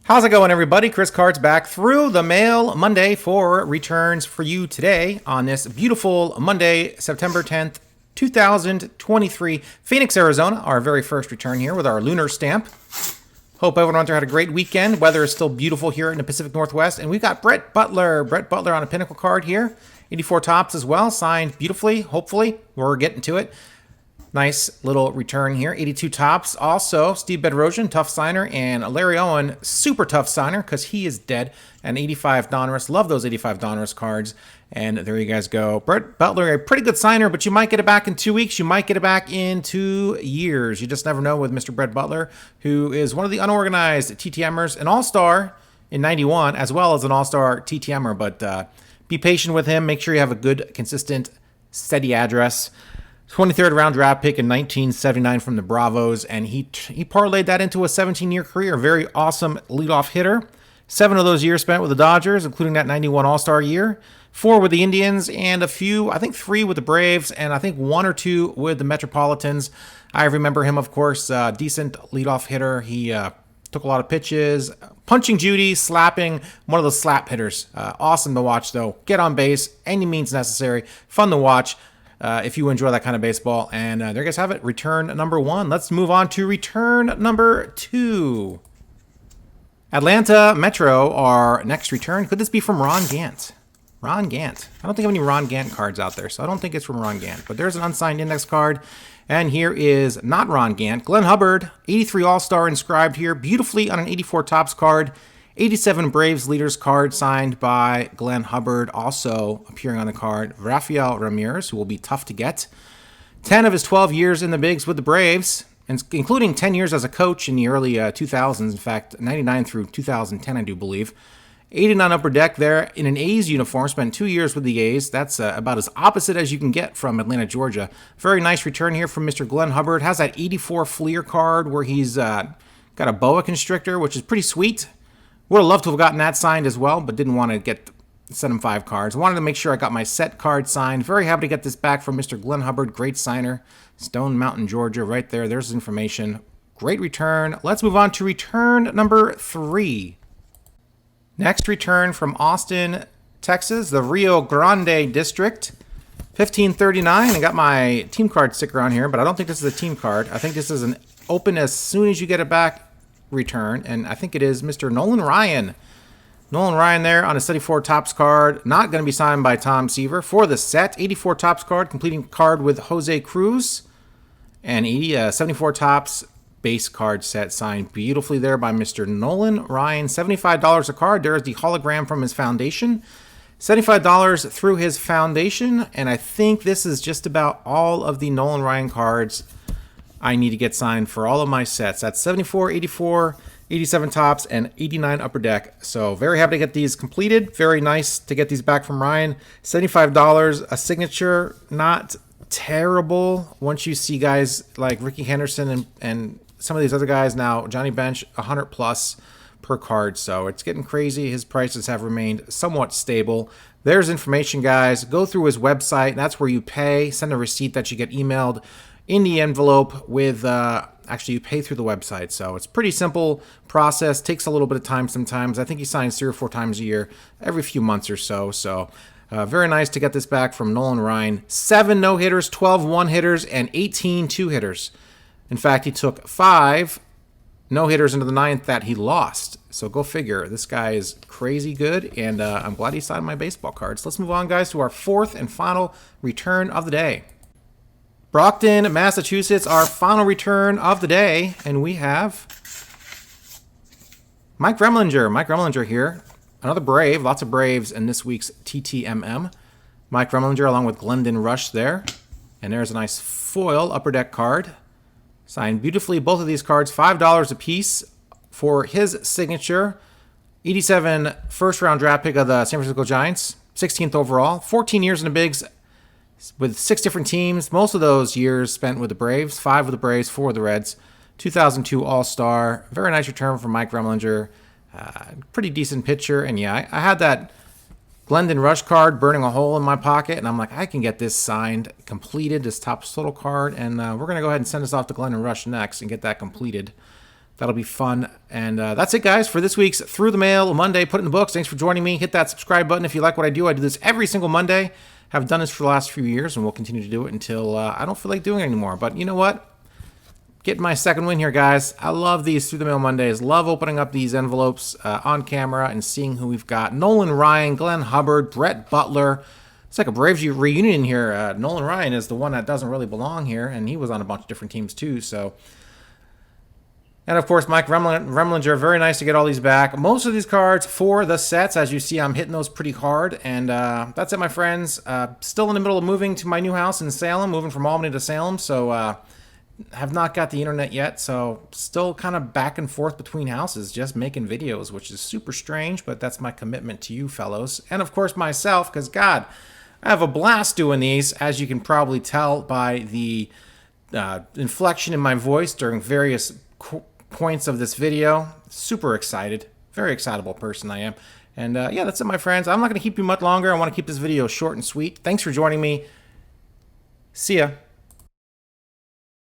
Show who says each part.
Speaker 1: How's it going, everybody? Chris Cart's back through the mail Monday for returns for you today on this beautiful Monday, September 10th, 2023, Phoenix, Arizona. Our very first return here with our lunar stamp. Hope everyone out there had a great weekend. Weather is still beautiful here in the Pacific Northwest. And we've got Brett Butler on a pinnacle card here. 84 tops as well, signed beautifully, hopefully. We're getting to it. Nice little return here. 82 tops. Also, Steve Bedrosian, tough signer, and Larry Owen, super tough signer because he is dead. And 85 Donruss. Love those 85 Donruss cards. And there you guys go. Brett Butler, a pretty good signer, but you might get it back in 2 weeks. You might get it back in 2 years. You just never know with Mr. Brett Butler, who is one of the unorganized TTMers, an all-star in 91, as well as an all-star TTMer. But be patient with him. Make sure you have a good, consistent, steady address. 23rd round draft pick in 1979 from the Bravos, and he parlayed that into a 17-year career. Very awesome leadoff hitter. 7 of those years spent with the Dodgers, including that 91 All-Star year. 4 with the Indians, and a few, I think 3 with the Braves, and I think 1 or 2 with the Metropolitans. I remember him, of course, decent leadoff hitter. He took a lot of pitches, punching Judy, slapping, one of those slap hitters. Awesome to watch, though. Get on base, any means necessary. Fun to watch. If you enjoy that kind of baseball. And there you guys have it. Return number 1. Let's move on to return number 2. Atlanta Metro, our next return. Could this be from Ron Gant? Ron Gant. I don't think I have any Ron Gant cards out there, so I don't think it's from Ron Gant. But there's an unsigned index card. And here is not Ron Gant. Glenn Hubbard, 83 All-Star inscribed here. Beautifully on an 84 Topps card. 87 Braves leaders card signed by Glenn Hubbard. Also appearing on the card, Rafael Ramirez, who will be tough to get. 10 of his 12 years in the bigs with the Braves, including 10 years as a coach in the early 2000s. In fact, 99 through 2010, I do believe. 89 upper deck there in an A's uniform. Spent 2 years with the A's. That's about as opposite as you can get from Atlanta, Georgia. Very nice return here from Mr. Glenn Hubbard. Has that 84 Fleer card where he's got a boa constrictor, which is pretty sweet. Would have loved to have gotten that signed as well, but didn't want to send him 5 cards. Wanted to make sure I got my set card signed. Very happy to get this back from Mr. Glenn Hubbard. Great signer. Stone Mountain, Georgia, right there. There's information. Great return. Let's move on to return number 3. Next return from Austin, Texas, the Rio Grande District. 1539. I got my team card sticker on here, but I don't think this is a team card. I think this is an open as soon as you get it back return, and I think it is Mr. Nolan Ryan. Nolan Ryan there on a 74 Topps card. Not going to be signed by Tom Seaver for the set. 84 Topps card, completing card with Jose Cruz. And 74 Topps base card set signed beautifully there by Mr. Nolan Ryan. $75 a card. There's the hologram from his foundation. $75 through his foundation. And I think this is just about all of the Nolan Ryan cards I need to get signed for all of my sets. That's 74, 84, 87 Topps, and 89 upper deck. So very happy to get these completed. Very nice to get these back from Ryan. $75 a signature. Not terrible once you see guys like Ricky Henderson and some of these other guys now. Johnny Bench, 100 plus per card. So it's getting crazy. His prices have remained somewhat stable. There's information, guys. Go through his website. That's where you pay. Send a receipt that you get emailed in the envelope with, actually you pay through the website. So it's pretty simple process. Takes a little bit of time sometimes. I think he signs 3 or 4 times a year, every few months or so. So very nice to get this back from Nolan Ryan. 7 no-hitters, 12 one-hitters, and 18 two-hitters. In fact, he took 5 no-hitters into the 9th that he lost. So go figure. This guy is crazy good, and I'm glad he signed my baseball cards. Let's move on, guys, to our 4th and final return of the day. Brockton, Massachusetts, our final return of the day, and we have Mike Remlinger. Mike Remlinger here. Another Brave. Lots of Braves in this week's TTMM. Mike Remlinger along with Glendon Rush there. And there's a nice foil upper deck card. Signed beautifully. Both of these cards, $5 a piece for his signature. 87 first-round draft pick of the San Francisco Giants. 16th overall. 14 years in the bigs with 6 different teams. Most of those years spent with the Braves. 5 with the Braves, 4 with the Reds. 2002 All-Star. Very nice return from Mike Remlinger. Pretty decent pitcher. And yeah, I had that Glendon Rush card burning a hole in my pocket, and I'm like, I can get this signed, completed, this top total card, and we're going to go ahead and send this off to Glendon Rush next and get that completed. That'll be fun. And that's it, guys, for this week's Through the Mail Monday. Put it in the books. Thanks for joining me. Hit that subscribe button if you like what I do. I do this every single Monday. Have done this for the last few years, and we'll continue to do it until I don't feel like doing it anymore. But you know what? Getting my second win here, guys. I love these Through the Mail Mondays. Love opening up these envelopes on camera and seeing who we've got. Nolan Ryan, Glenn Hubbard, Brett Butler. It's like a Braves reunion here. Nolan Ryan is the one that doesn't really belong here, and he was on a bunch of different teams too, so... And, of course, Mike Remlinger. Very nice to get all these back. Most of these cards for the sets. As you see, I'm hitting those pretty hard. And that's it, my friends. Still in the middle of moving to my new house in Salem. Moving from Albany to Salem. So, have not got the internet yet. So, still kind of back and forth between houses. Just making videos, which is super strange. But that's my commitment to you fellows. And, of course, myself. Because, God, I have a blast doing these. As you can probably tell by the inflection in my voice during various points of this video. Super excited. Very excitable person I am. And yeah, that's it, my friends. I'm not going to keep you much longer. I want to keep this video short and sweet. Thanks for joining me. See ya.